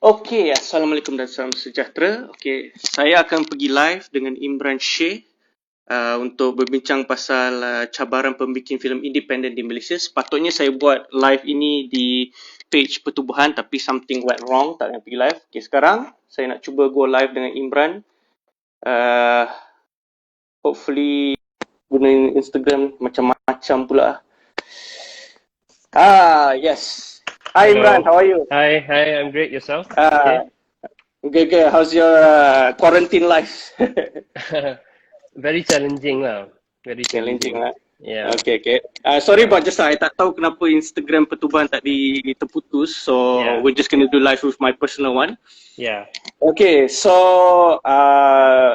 Okey, Assalamualaikum dan salam sejahtera. Okey, saya akan pergi live dengan Imran Sheik untuk berbincang pasal cabaran pembikin filem independen di Malaysia. Sepatutnya saya buat live ini di page Pertubuhan tapi something went wrong, tak boleh pergi live. Okey, sekarang saya nak cuba go live dengan Imran. Hopefully guna Instagram macam-macam pula. Yes. Hi Hello. Imran, how are you? Hi, I'm great. Yourself? Okay. How's your quarantine life? Very challenging lah. Very challenging. Challenging lah. Yeah. Okay. Sorry about just I tak tahu kenapa Instagram Pertubuhan tadi terputus. So Yeah. we're just gonna do live with my personal one. Yeah. Okay, so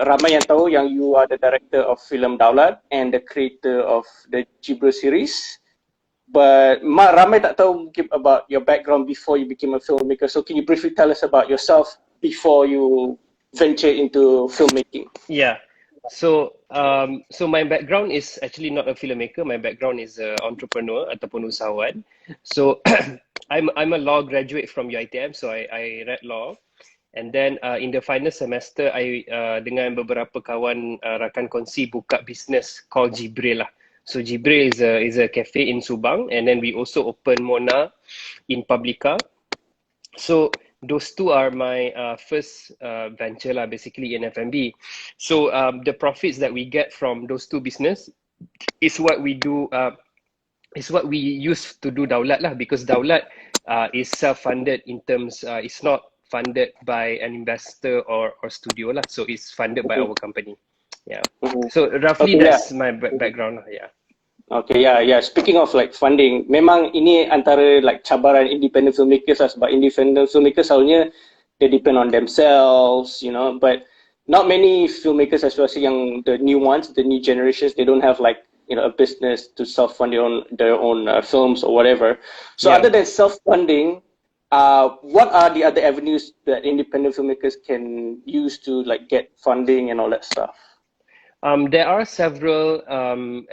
ramai yang tahu yang you are the director of Filem Daulat and the creator of the Jibril series. But ramai tak tahu mungkin about your background before you became a filmmaker. So can you briefly tell us about yourself before you venture into filmmaking? Yeah. So my background is actually not a filmmaker. My background is an entrepreneur ataupun usahawan. So I'm a law graduate from UiTM. So I read law. And then in the final semester, I dengan beberapa kawan rakan kongsi buka business called Jibril lah. So Jibril is a cafe in Subang, and then we also open Mona in Publica. So those two are my first venture lah, basically in F&B. So the profits that we get from those two business is what we do. Is what we use to do Daulat lah, because Daulat is self-funded in terms. It's not funded by an investor or studio lah. So it's funded by our company. Yeah. So roughly that's my background lah. Yeah. Okay, yeah. Speaking of like funding, memang ini antara like cabaran independent filmmakers lah, sebab independent filmmakers selalunya they depend on themselves, you know, but not many filmmakers, especially yang the new ones, the new generations, they don't have like, you know, a business to self-fund their own films or whatever. So other than self-funding, what are the other avenues that independent filmmakers can use to like get funding and all that stuff? There are several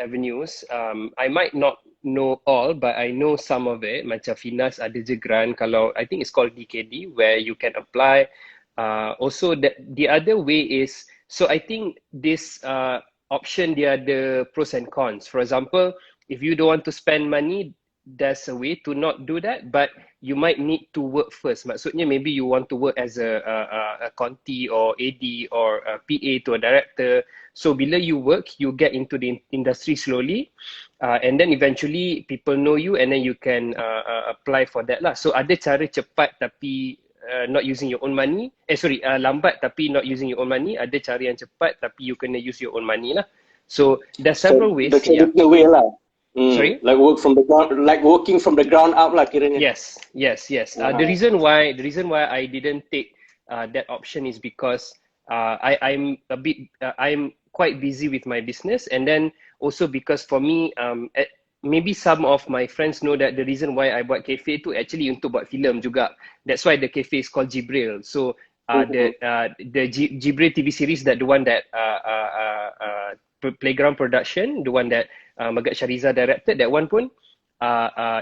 avenues. I might not know all, but I know some of it. Macam Finas ada je grant, kalau I think it's called DKD, where you can apply. Also, the other way is, so I think this option, dia ada pros and cons. For example, if you don't want to spend money, there's a way to not do that, but you might need to work first. Maksudnya maybe you want to work as a conti or AD or a PA to a director. So bila you work, you get into the industry slowly, and then eventually people know you, and then you can apply for that lah. So ada cara cepat tapi not using your own money. Lambat tapi not using your own money. Ada cara yang cepat tapi you kena use your own money lah. So there's several ways. The traditional way lah. Sorry? Like working from the ground up lah kiranya. Yes. The reason why I didn't take that option is because I'm quite busy with my business, and then also because for me maybe some of my friends know that the reason why I buat cafe tu actually untuk buat filem juga. That's why the cafe is called Jibril. So the Jibril TV series, that the one that Playground Production, the one that Megat Shariza directed, that one pun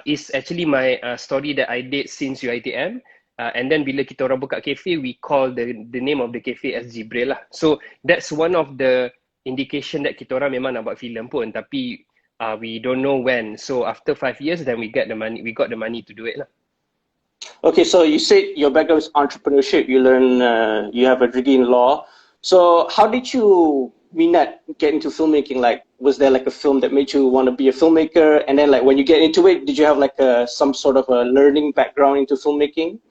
is actually my story that I did since UiTM. And then bila kita orang buka cafe, we call the name of the cafe as Jibril lah. So that's one of the indication that kita orang memang nak buat filem pun, tapi we don't know when. So after 5 years, then we got the money to do it lah. Okay, so you said your background is entrepreneurship. You learn, you have a degree in law. So how did you get into filmmaking? Like, was there like a film that made you want to be a filmmaker? And then like when you get into it, did you have like some sort of a learning background into filmmaking?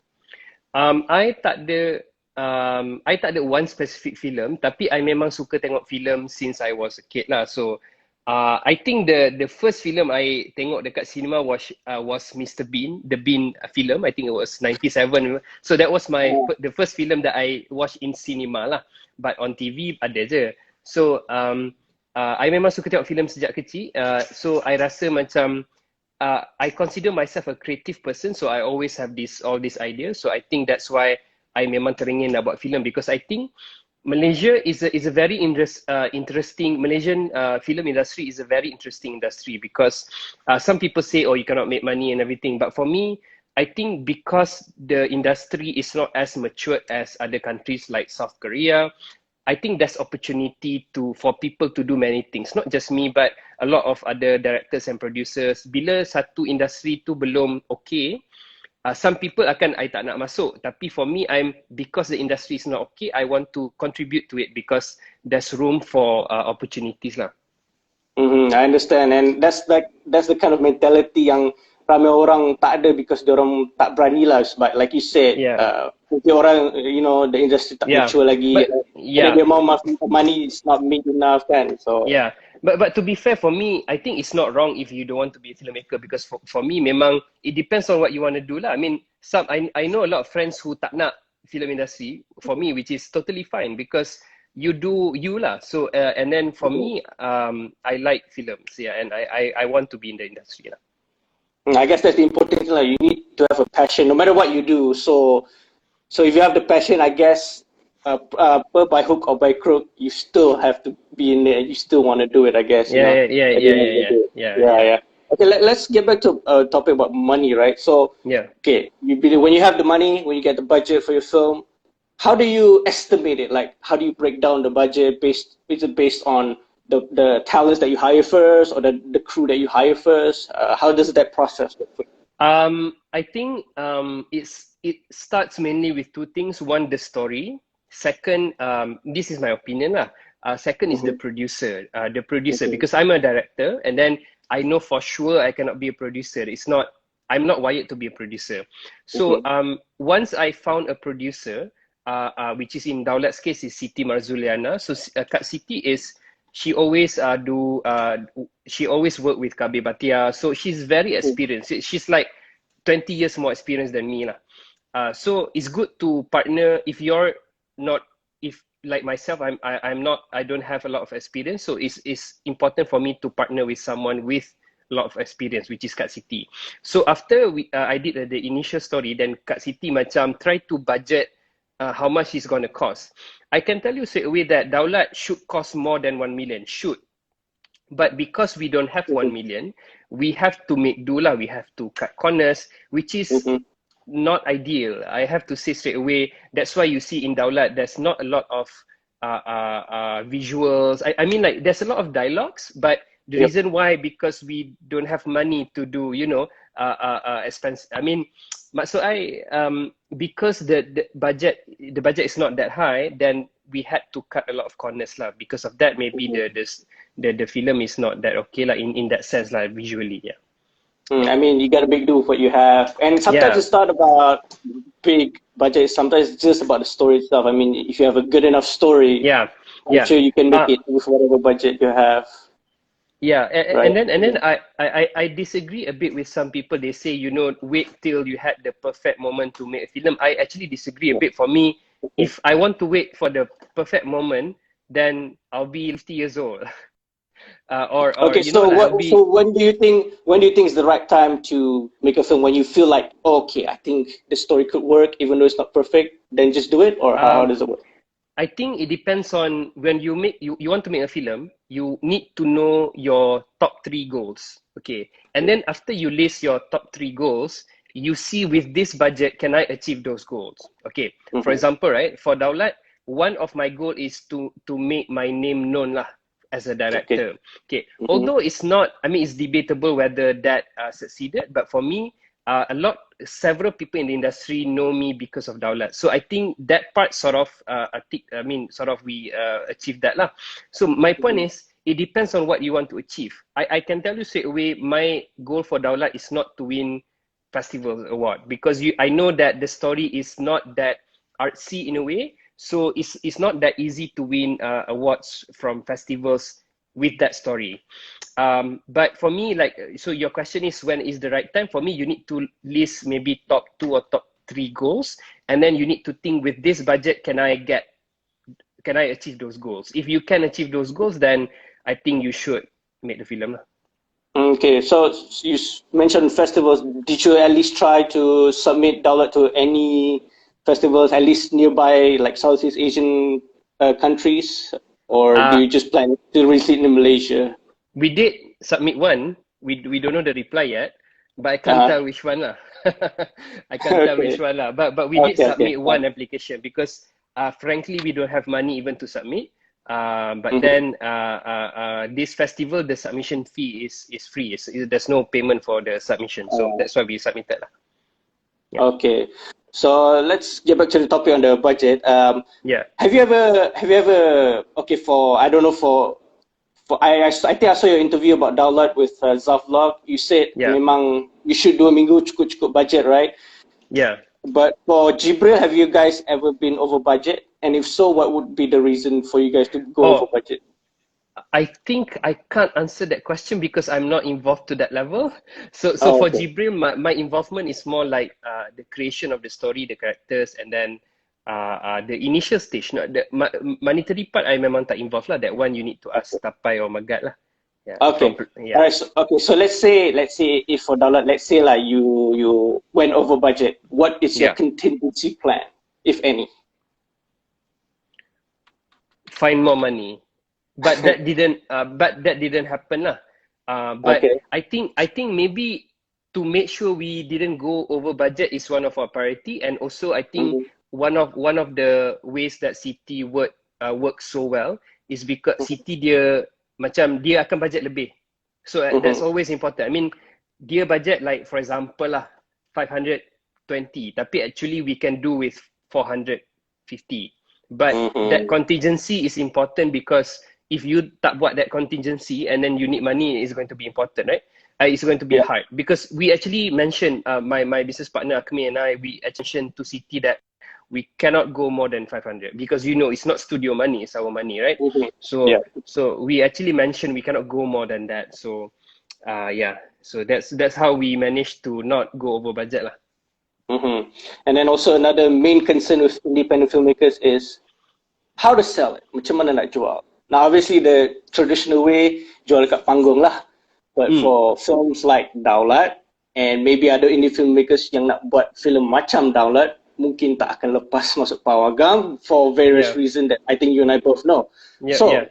I tak ada one specific film, tapi I memang suka tengok filem since I was a kid lah. So I think the first film I tengok dekat cinema was Mr. Bean, the Bean film. I think it was 97. So that was the first film that I watched in cinema lah. But on TV ada je. So I memang suka tengok filem sejak kecil. So I rasa macam I consider myself a creative person, so I always have all these ideas. So I think that's why I memang teringin nak buat filem, because I think Malaysia is a very interesting Malaysian film industry is a very interesting industry, because some people say, oh, you cannot make money and everything, but for me, I think because the industry is not as mature as other countries like South Korea, I think there's opportunity for people to do many things. Not just me, but a lot of other directors and producers. Bila satu industri tu belum okay, some people akan, I tak nak masuk. Tapi for me, because the industry is not okay, I want to contribute to it because there's room for opportunities lah. I understand, and that's the kind of mentality yang ramai orang tak ada because diorang tak berani lah. But like you said, mungkin orang, the industry tak mature lagi. And dia mau masuk money is not made enough kan. So But to be fair, for me, I think it's not wrong if you don't want to be a filmmaker because for me, memang it depends on what you want to do lah. I mean, I know a lot of friends who tak nak film industry for me, which is totally fine because you do you lah. So and then for me, I like films, and I want to be in the industry lah. I guess that's the important thing. You need to have a passion, no matter what you do. So if you have the passion, I guess. By hook or by crook, you still have to be in there. You still want to do it, I guess. Yeah. Okay, let's get back to a topic about money, right? So, okay, when you have the money, when you get the budget for your film, how do you estimate it? Like, how do you break down the budget? Is it based on the talents that you hire first, or the crew that you hire first? How does that process work? I think it starts mainly with two things. One, the story. Second, this is my opinion lah. Second is the producer. Because I'm a director, and then I know for sure I cannot be a producer. I'm not wired to be a producer. So once I found a producer, which is in Daulat's case is Siti Marzuliana. So Kak Siti she always she always work with KB Batia. So she's very experienced. She's like 20 years more experienced than me lah. So it's good to partner if you're not, if like myself, I don't have a lot of experience, so it's important for me to partner with someone with a lot of experience, which is Kak Siti. So after I did the initial story, then Kak Siti macam try to budget how much it's gonna cost. I can tell you straight away that Daulat should cost more than 1 million, but because we don't have 1 million, we have to make do lah. We have to cut corners, which is not ideal. I have to say straight away. That's why you see in Daulat, there's not a lot of visuals. I mean, like, there's a lot of dialogues, but the reason why, because we don't have money to do, expense. I mean, maksud I, because the budget is not that high, then we had to cut a lot of corners lah. Because of that, maybe the film is not that okay lah in that sense lah, visually. I mean, you gotta make do with what you have, and sometimes it's not about big budget. Sometimes it's just about the story itself. I mean, if you have a good enough story, I'm sure you can make it with whatever budget you have. And then I disagree a bit with some people. They say, wait till you had the perfect moment to make a film. I actually disagree a bit. For me, if I want to wait for the perfect moment, then I'll be 50 years old. So when do you think is the right time to make a film? When you feel like, okay, I think the story could work even though it's not perfect, then just do it, or how does it work? I think it depends on when you want to make a film, you need to know your top 3 goals. Okay. And then after you list your top 3 goals, you see with this budget, can I achieve those goals? Okay. For example, right, for Daulat, one of my goal is to make my name known lah as a director. Okay. Although it's not, I mean, it's debatable whether that succeeded, but for me, several people in the industry know me because of Daulat. So I think that part we achieved that lah. So my point is, it depends on what you want to achieve. I can tell you straight away, my goal for Daulat is not to win festival award, because I know that the story is not that artsy in a way. So it's not that easy to win awards from festivals with that story. But for me, like, so your question is when is the right time? For me, you need to list maybe top 2 or top 3 goals, and then you need to think, with this budget, can I achieve those goals? If you can achieve those goals, then I think you should make the film. Okay, so you mentioned festivals. Did you at least try to submit Daulat to any festivals, at least nearby, like Southeast Asian countries, or do you just plan to release it in Malaysia? We did submit one. We don't know the reply yet, but I can't tell which one lah. I can't tell which Okay. one lah. But we did Okay. submit one application because frankly we don't have money even to submit. But Mhm. then this festival the submission fee is free. There's no payment for the submission, so Uh, that's why we submitted lah. Yeah. okay. So let's get back to the topic on the budget. Yeah. Have you ever okay for I don't know for I think I saw your interview about Daulat with Zaflog. You said Yeah. memang you should do a minggu cukup budget, right? Yeah. But for Jibril, have you guys ever been over budget? And if so, what would be the reason for you guys to go over Oh, budget? I think I can't answer that question because I'm not involved to that level. So Oh, for okay. Jibril, my involvement is more like the creation of the story, the characters, and then the initial stage. Not the monetary part, I memang tak involved lah. That one you need to ask Tapai or Magat lah. Yeah, Okay. yeah, Okay. So let's say if for Daulat, let's say like you went over budget. What is your yeah. contingency plan, if any? Find more money, but that didn't happen lah. But Okay. I think maybe to make sure we didn't go over budget is one of our priority, and also I think Mhm. one of the ways that City works so well is because City dia macam dia akan budget lebih. So that's Mhm. always important. I mean, dia budget like for example lah 520, tapi actually we can do with 450. But that Mhm. contingency is important because if you tak buat that contingency and then you need money, it's going to be important, right? It's going to be Yeah. hard because we actually mentioned my business partner Akmi and I, we mentioned to City that we cannot go more than 500 because it's not studio money, it's our money, right? Mhm. So Yeah. so we actually mentioned we cannot go more than that. So yeah, so that's how we managed to not go over budget lah. Mm-hmm. And then also another main concern with independent filmmakers is how to sell it. Macam mana nak jual. Now obviously the traditional way jual dekat panggung lah. But for films like Daulat and maybe other indie filmmakers yang nak buat film macam Daulat, mungkin tak akan lepas masuk pawagam for various Yeah. reasons that I think you and I both know. Yeah, So, yeah.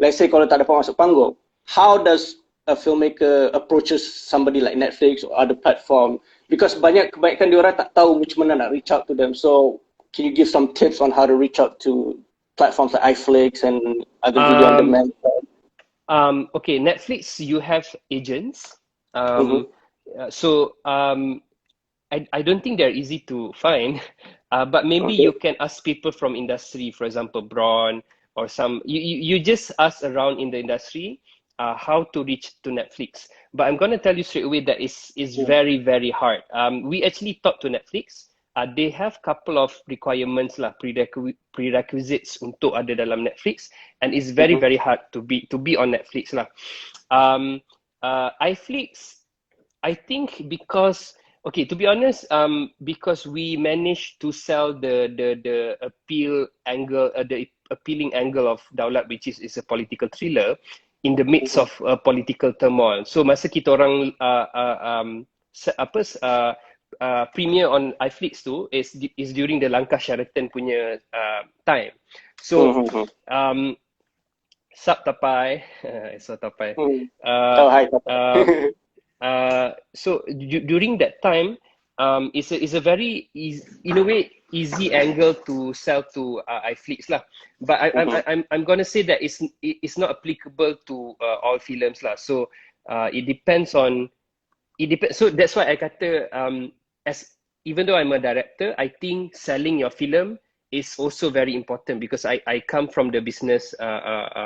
let's say kalau tak dapat masuk panggung, how does a filmmaker approaches somebody like Netflix or other platform? Because kebanyakan diorang tak tahu macam mana nak reach out to them. So, can you give some tips on how to reach out to platforms like iFlix and other video on Um, demand? okay, Netflix, you have agents. Mhm. So I don't think they're easy to find, but maybe Okay. you can ask people from industry, for example, Braun or you just ask around in the industry how to reach to Netflix. But I'm gonna tell you straight away that is very, very hard. We actually talked to Netflix. They have couple of requirements lah, prerequisites untuk ada dalam Netflix, and it's very, very hard to be on Netflix lah. iFlix, I think because okay, to be honest, because we managed to sell the appealing angle of Daulat, which is a political thriller in the midst of political turmoil. So masa kita orang premiere on iFlix tu is during the Langkah Sheraton punya time. So Sub Tapai, so Tapai. Oh, hi. So during that time, it's a very easy, in a way, easy angle to sell to iFlix lah. But I'm gonna say that it's not applicable to all films lah. So it depends. So that's why I kata as even though I'm a director, I think selling your film is also very important because I come from the business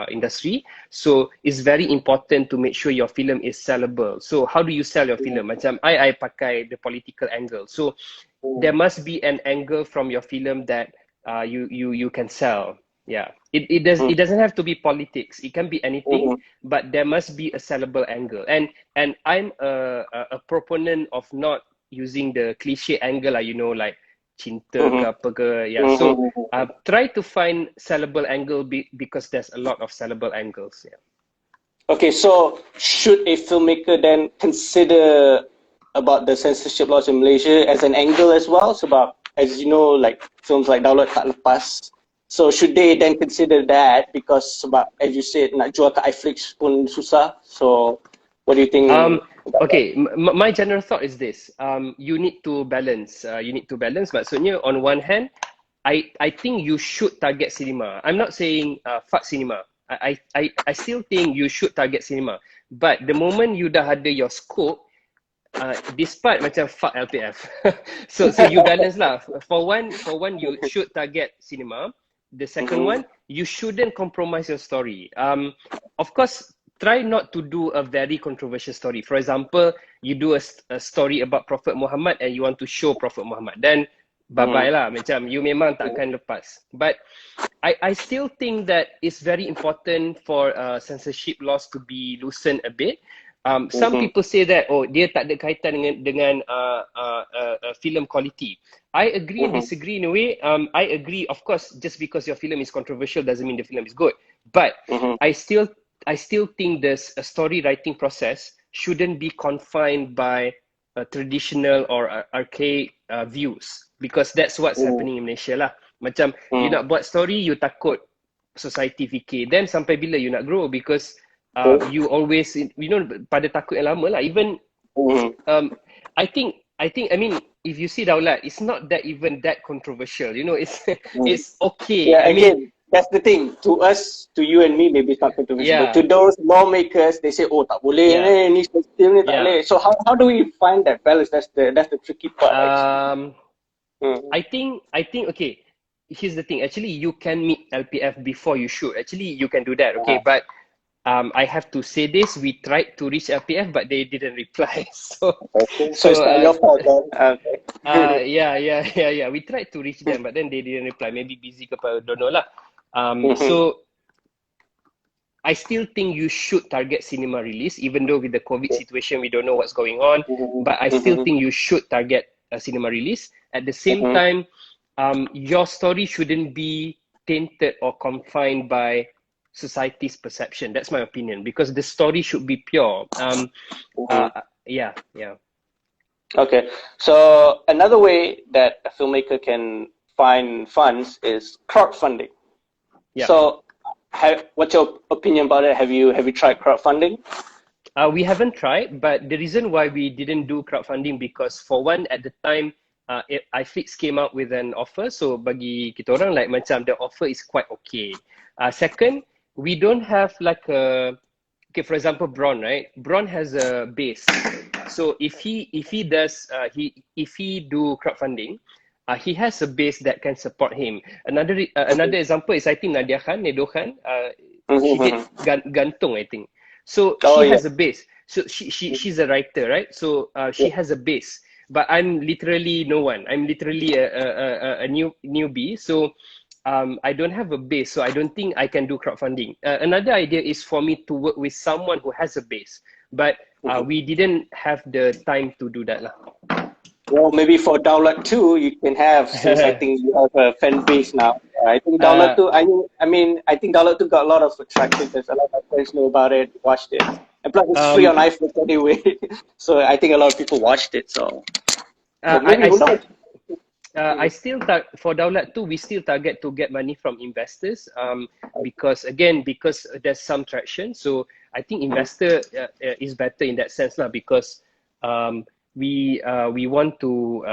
industry. So it's very important to make sure your film is sellable. So how do you sell your film? Macam I pakai the political angle. So there must be an angle from your film that you can sell. Yeah, it doesn't have to be politics. It can be anything, but there must be a sellable angle. And I'm a proponent of not using the cliche angle lah, like cinta ke apa ke. Yeah, so try to find sellable angle because there's a lot of sellable angles. Yeah. Okay, so should a filmmaker then consider about the censorship laws in Malaysia as an angle as well? Sebab, as you know, like films like Daulat tak lepas. So should they then consider that because sebab, as you said, nak jual ke iFlix pun susah. So What do you think about that? Okay, my general thought is this. You need to balance. Maksudnya, on one hand, I think you should target cinema. I'm not saying fuck cinema. I still think you should target cinema. But the moment you dah ada your scope, despite macam fuck LPF. So you balance lah. For one, you should target cinema. The second one, you shouldn't compromise your story. Of course, try not to do a very controversial story. For example, you do a story about Prophet Muhammad and you want to show Prophet Muhammad. Then bye-bye lah. Macam you memang tak akan lepas. But I still think that it's very important for censorship laws to be loosened a bit. Some people say that dia tak ada kaitan dengan film quality. I agree and disagree in a way. I agree, of course, just because your film is controversial doesn't mean the film is good. But I still think there's a story writing process shouldn't be confined by traditional or archaic views, because that's what's happening in Malaysia lah. Macam you nak buat story, you takut society fikir. Then sampai bila you nak grow, because you always, pada takut yang lama lah. Even I mean, if you see Daulat, it's not that even that controversial. It's okay. Yeah, again, that's the thing. To us, to you and me, maybe it's not controversial. Yeah. But to those lawmakers, they say, tak boleh ni system ni tak boleh. So how do we find that balance? That's the tricky part. I think okay. Here's the thing. Actually, you can meet LPF before you shoot. Actually, you can do that. Okay, but I have to say this, we tried to reach LPF, but they didn't reply. So it's not your fault then. Okay. Yeah. We tried to reach them, but then they didn't reply. Maybe busy ke apa, don't know lah. So I still think you should target cinema release, even though with the COVID situation, we don't know what's going on. But I still think you should target a cinema release. At the same time, your story shouldn't be tainted or confined by society's perception. That's my opinion, because the story should be pure. Yeah. Okay, so another way that a filmmaker can find funds is crowdfunding. Yeah. So, what's your opinion about it? Have you tried crowdfunding? We haven't tried, but the reason why we didn't do crowdfunding, because for one, at the time, iFlix came out with an offer. So bagi kita orang, like macam the offer is quite okay. Second, we don't have like for example, Bron, right? Bron has a base. So if he do crowdfunding, he has a base that can support him. Another example is, I think Nadia Khan, Nedo Khan, she did Gantung, I think. So she has a base. So she's a writer, right? So she has a base. But I'm literally no one. I'm literally a newbie. So I don't have a base, so I don't think I can do crowdfunding. Another idea is for me to work with someone who has a base, but we didn't have the time to do that lah. Well, maybe for Daulat too, you can have, since I think you have a fan base now. I think Daulat too, I think Daulat too got a lot of attraction, because a lot of friends know about it, watched it. And plus it's free on iFlix anyway. So I think a lot of people watched it, so maybe who knows? I still for Daulat too, we still target to get money from investors, because there's some traction. So I think investor is better in that sense lah, because we want to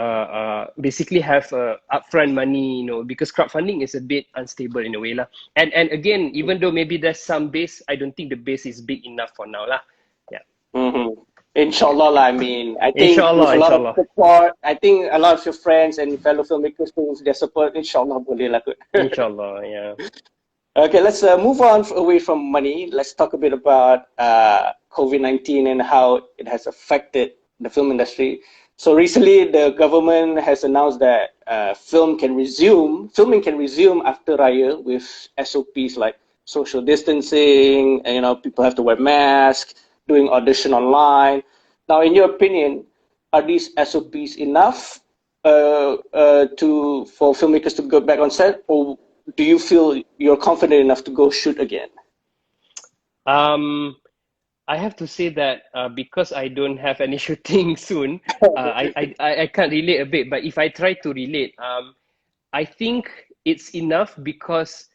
basically have upfront money, because crowdfunding is a bit unstable in a way lah. And again, even though maybe there's some base, I don't think the base is big enough for now lah. Yeah. Inshallah lah, I think with a lot of support, I think a lot of your friends and fellow filmmakers with their support, inshallah boleh lah kot. Inshallah, yeah. Okay, let's move on away from money. Let's talk a bit about COVID-19 and how it has affected the film industry. So recently, the government has announced that filming can resume after Raya with SOPs like social distancing, and people have to wear masks, doing audition online. Now, in your opinion, are these SOPs enough for filmmakers to go back on set, or do you feel you're confident enough to go shoot again? I have to say that because I don't have any shooting soon, I can't relate a bit. But if I try to relate, I think it's enough because,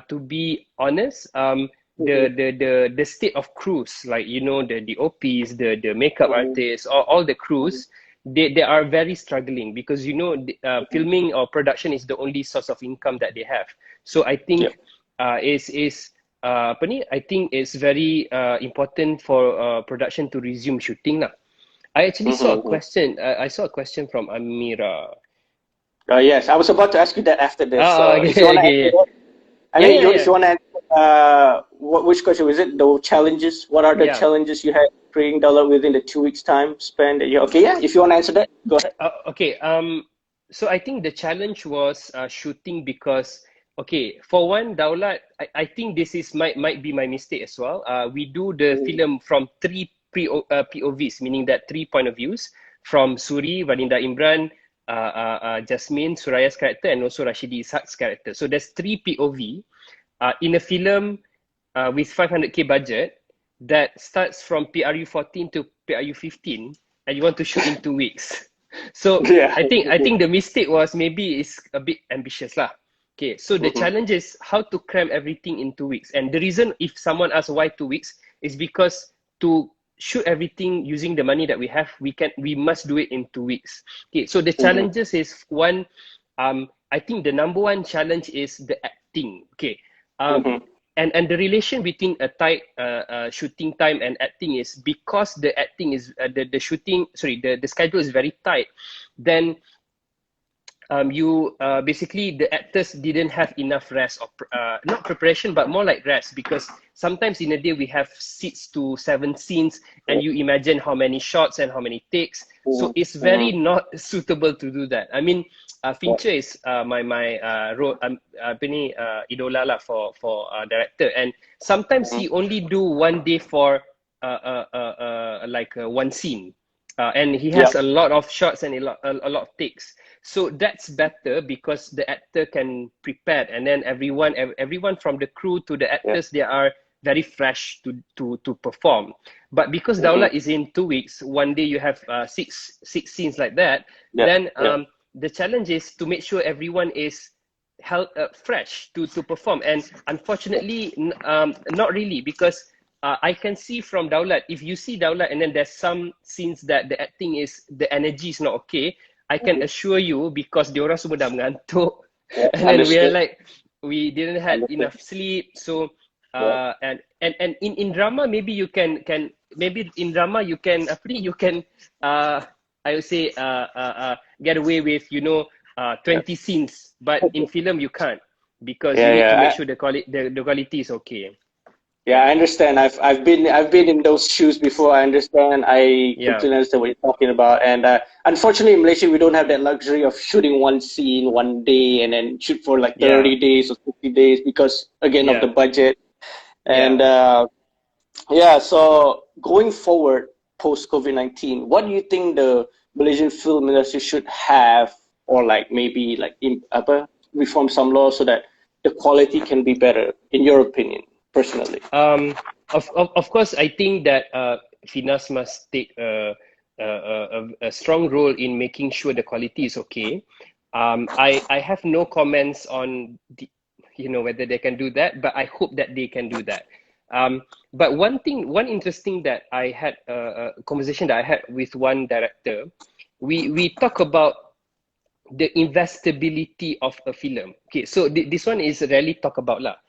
to be honest, the state of crews, like you know the DOPs, the makeup artists, all the crews, they are very struggling because you know filming or production is the only source of income that they have. So I think apa ni? I think it's very important for production to resume shooting lah. I actually saw a question. I saw a question from Amira. Yes, I was about to ask you that after this. So Okay, if you want to okay, answer that, if yeah. you want to which question was it? The challenges? What are the Yeah. challenges you had creating dollar within the 2 weeks time span? Okay, yeah. If you want to answer that, go ahead. Okay. So I think the challenge was shooting because okay, for one, Daulat, I think this is might be my mistake as well. We do the film from three POVs, meaning that 3 point of views from Suri, Vadinda Imran, Jasmine, Suraya's character, and also Rashidi Ishaq's character. So there's 3 POV in a film with 500k budget that starts from PRU 14 to PRU 15, and you want to shoot in 2 weeks. So Yeah. I think the mistake was maybe it's a bit ambitious lah. Okay, so the challenge is how to cram everything in 2 weeks. And the reason, if someone asks why 2 weeks, is because to shoot everything using the money that we have, we must do it in 2 weeks. Okay, so the challenges is one, I think the number one challenge is the acting. Okay, and the relation between a tight shooting time and acting is because the acting is the shooting, sorry, the schedule is very tight, then you basically the actors didn't have enough rest or not preparation but more like rest, because sometimes in a day we have 6 to 7 scenes and you imagine how many shots and how many takes, so it's very not suitable to do that. I mean, Fincher is my role idola lah for director, and sometimes he only do one day for like one scene, and he has a lot of shots and a lot of takes. So that's better because the actor can prepare, and then everyone from the crew to the actors, they are very fresh to perform. But because Daulat is in 2 weeks, one day you have six scenes like that, then the challenge is to make sure everyone is held fresh to perform. And unfortunately, not really, because I can see from Daulat, if you see Daulat and then there's some scenes that the energy is not okay, I can assure you, because diorang semua dah mengantuk, and then we are like, we didn't have enough sleep. So and in drama, maybe you can maybe in drama you can I would say get away with 20 scenes, but in film you can't, because you need to make sure the quality is okay. Yeah, I understand. I've been in those shoes before. I understand. I completely understand what you're talking about. And unfortunately, in Malaysia, we don't have that luxury of shooting one scene one day and then shoot for like 30 days or 50 days because, again, of the budget. And so going forward post COVID-19, what do you think the Malaysian film industry should have, or like maybe like reform some laws so that the quality can be better, in your opinion? Personally, of course, I think that Finas must take a strong role in making sure the quality is okay. I have no comments on whether they can do that, but I hope that they can do that. But one interesting that I had a conversation that I had with one director, we talk about the investability of a film. Okay, so this one is rarely talked about lah.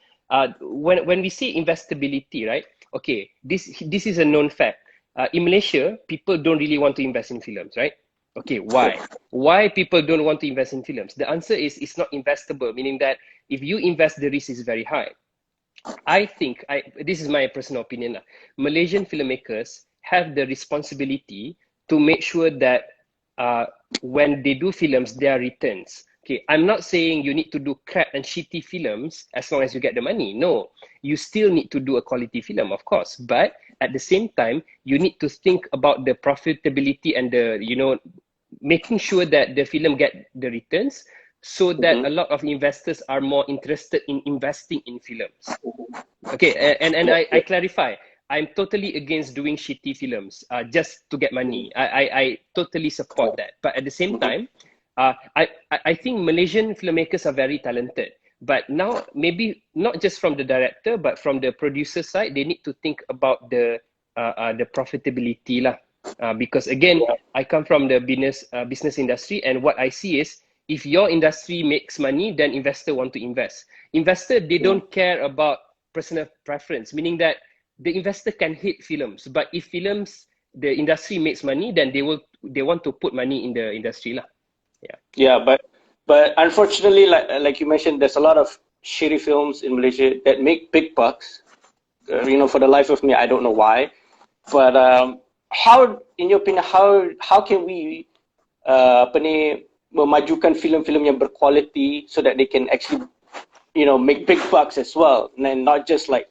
When we say investability, right? Okay, this is a known fact. In Malaysia, people don't really want to invest in films, right? Okay, why? Why people don't want to invest in films? The answer is it's not investable, meaning that if you invest, the risk is very high. I think, this is my personal opinion, Malaysian filmmakers have the responsibility to make sure that when they do films, there are returns. Okay, I'm not saying you need to do crap and shitty films as long as you get the money. No, you still need to do a quality film, of course. But at the same time, you need to think about the profitability and the, making sure that the film get the returns, so that a lot of investors are more interested in investing in films. Okay, and I clarify, I'm totally against doing shitty films just to get money. I totally support that. But at the same time, I think Malaysian filmmakers are very talented, But now maybe not just from the director, but from the producer side, they need to think about the profitability lah. Because again, I come from the business industry, and what I see is if your industry makes money, then investor want to invest. Investor, they don't care about personal preference, meaning that the investor can hate films, but if the industry makes money, then they want to put money in the industry lah. Yeah, but unfortunately, like you mentioned, there's a lot of shitty films in Malaysia that make big bucks. For the life of me, I don't know why. But how, in your opinion, how can we memajukan filem-filem yang berkualiti so that they can actually, make big bucks as well, and then not just like,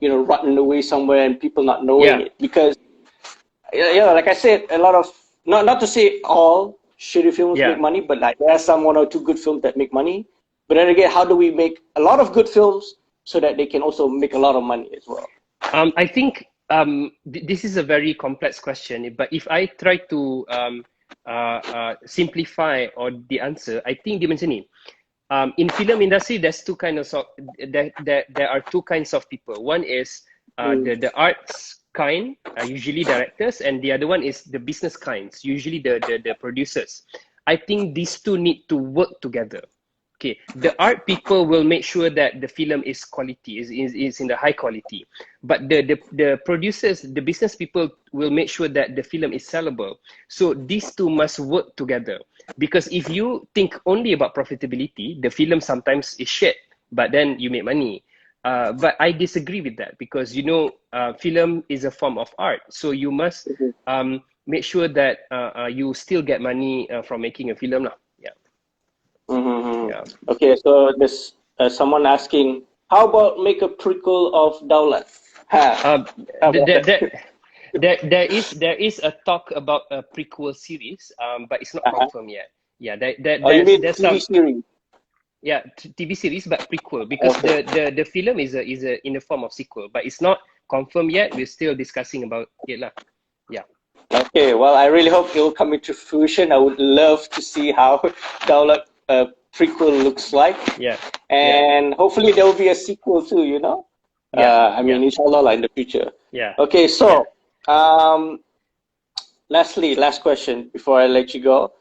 rotten away somewhere and people not knowing it. Because, like I said, a lot of, not to say all shitty films make money, but like there are some 1 or 2 good films that make money. But then again, how do we make a lot of good films so that they can also make a lot of money as well? I think this is a very complex question, but if I try to simplify or the answer, I think dia macam ni. In film industry, there are two kinds of people. One is the arts kind, usually directors, and the other one is the business kinds, usually the producers. I think these two need to work together. Okay, the art people will make sure that the film is quality, is in the high quality, but the producers, the business people will make sure that the film is sellable. So these two must work together, because if you think only about profitability, the film sometimes is shit, but then you make money. But I disagree with that, because film is a form of art, so you must make sure that you still get money from making a film lah. Okay, so there's someone asking, how about make a prequel of Daulat? There is a talk about a prequel series, but it's not confirmed yet. Yeah, you mean there's TV series? Yeah, TV series, but prequel, because the film is in the form of sequel, but it's not confirmed yet. We're still discussing about it lah. Yeah. Okay, well, I really hope it will come into fruition. I would love to see how Daulat prequel looks like. Yeah. And hopefully there will be a sequel too, inshallah in the future. Yeah. Okay, so lastly, last question before I let you go.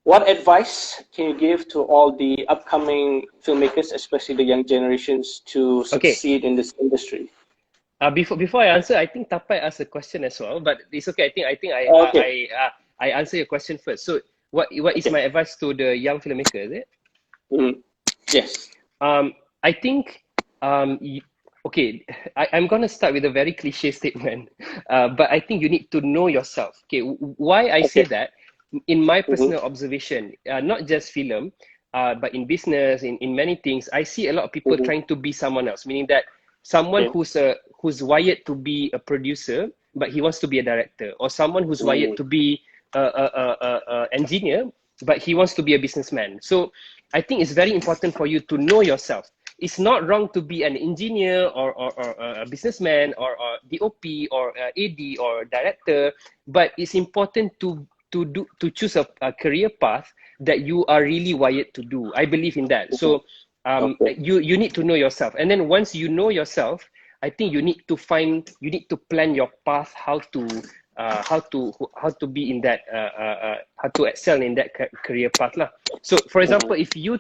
What advice can you give to all the upcoming filmmakers, especially the young generations, to succeed in this industry? Before I answer, I think Tapai asked a question as well, but it's okay. I think I answer your question first. So what is my advice to the young filmmaker? Is it? Yes. I think I'm gonna start with a very cliche statement, but I think you need to know yourself. Okay, why I say that? In my personal observation, not just film, but in business, in many things, I see a lot of people trying to be someone else, meaning that someone who's wired to be a producer, but he wants to be a director, or someone who's wired to be a engineer, but he wants to be a businessman. So I think it's very important for you to know yourself. It's not wrong to be an engineer or a businessman or DOP or AD or director, but it's important to choose a career path that you are really wired to do. I believe in that. So you need to know yourself, and then once you know yourself, I think you need to plan your path, how to be in that how to excel in that career path lah. So for example, if you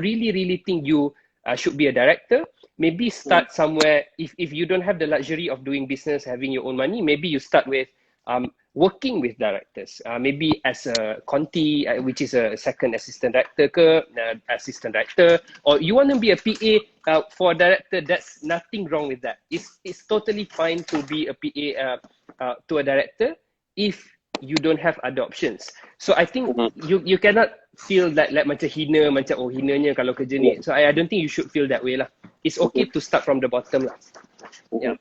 really think you should be a director, maybe start somewhere. If you don't have the luxury of doing business, having your own money, maybe you start with working with directors, maybe as a Conti, which is a second assistant director, assistant director, or you want to be a PA for a director. That's nothing wrong with that. It's totally fine to be a PA to a director if you don't have other options. So I think you cannot feel like macam hinanya kalau kerja ni. So I don't think you should feel that way lah. It's okay to start from the bottom lah. Yeah.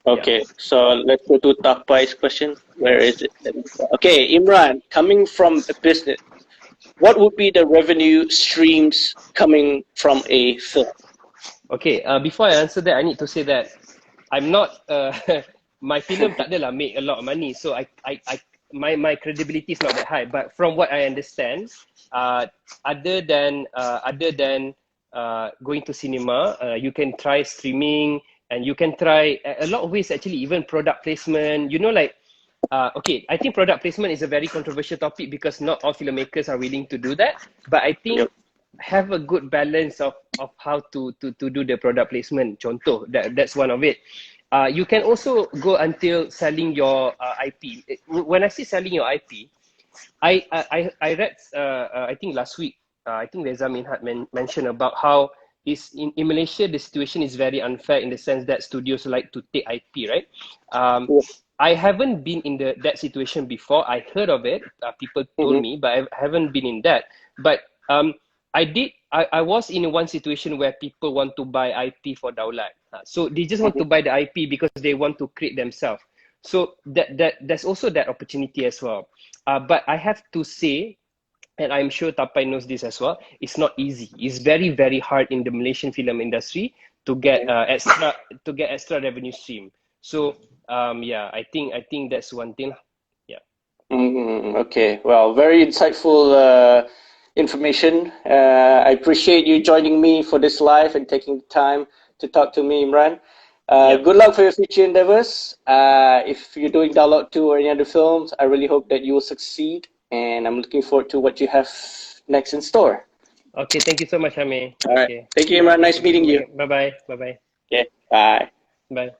Okay, so let's go to Tapai's question. Where is it? Okay, Imran, coming from a business, what would be the revenue streams coming from a film? Okay, before I answer that, I need to say that I'm not, my film tak adalah make a lot of money, so my credibility is not that high. But from what I understand, other than going to cinema. You can try streaming, and you can try a lot of ways, actually, even product placement. You know, like, okay, I think product placement is a very controversial topic because not all filmmakers are willing to do that. But I think Yep. have a good balance of how to do the product placement. Contoh, that's one of it. You can also go until selling your IP. When I say selling your IP, I read I think last week, I think Reza Minhad mentioned about how in Malaysia the situation is very unfair in the sense that studios like to take IP, right? Yep. I haven't been in that situation before. I heard of it. People told me, but I haven't been in that. But I was in one situation where people want to buy IP for Daulat. So they just want to buy the IP because they want to create themselves. So there's also that opportunity as well. But I have to say, and I'm sure Tapai knows this as well, it's not easy. It's very, very hard in the Malaysian film industry to get extra revenue stream. So yeah, I think that's one thing. Yeah. Okay, well, very insightful information. I appreciate you joining me for this live and taking the time to talk to me, Imran. Yep. Good luck for your future endeavors. If you're doing Dialogue 2 or any other films, I really hope that you will succeed, and I'm looking forward to what you have next in store. Okay, thank you so much, Ame. All right. Okay. Thank you, Imran. Nice meeting you. Bye-bye. Bye-bye. Okay, bye. Bye.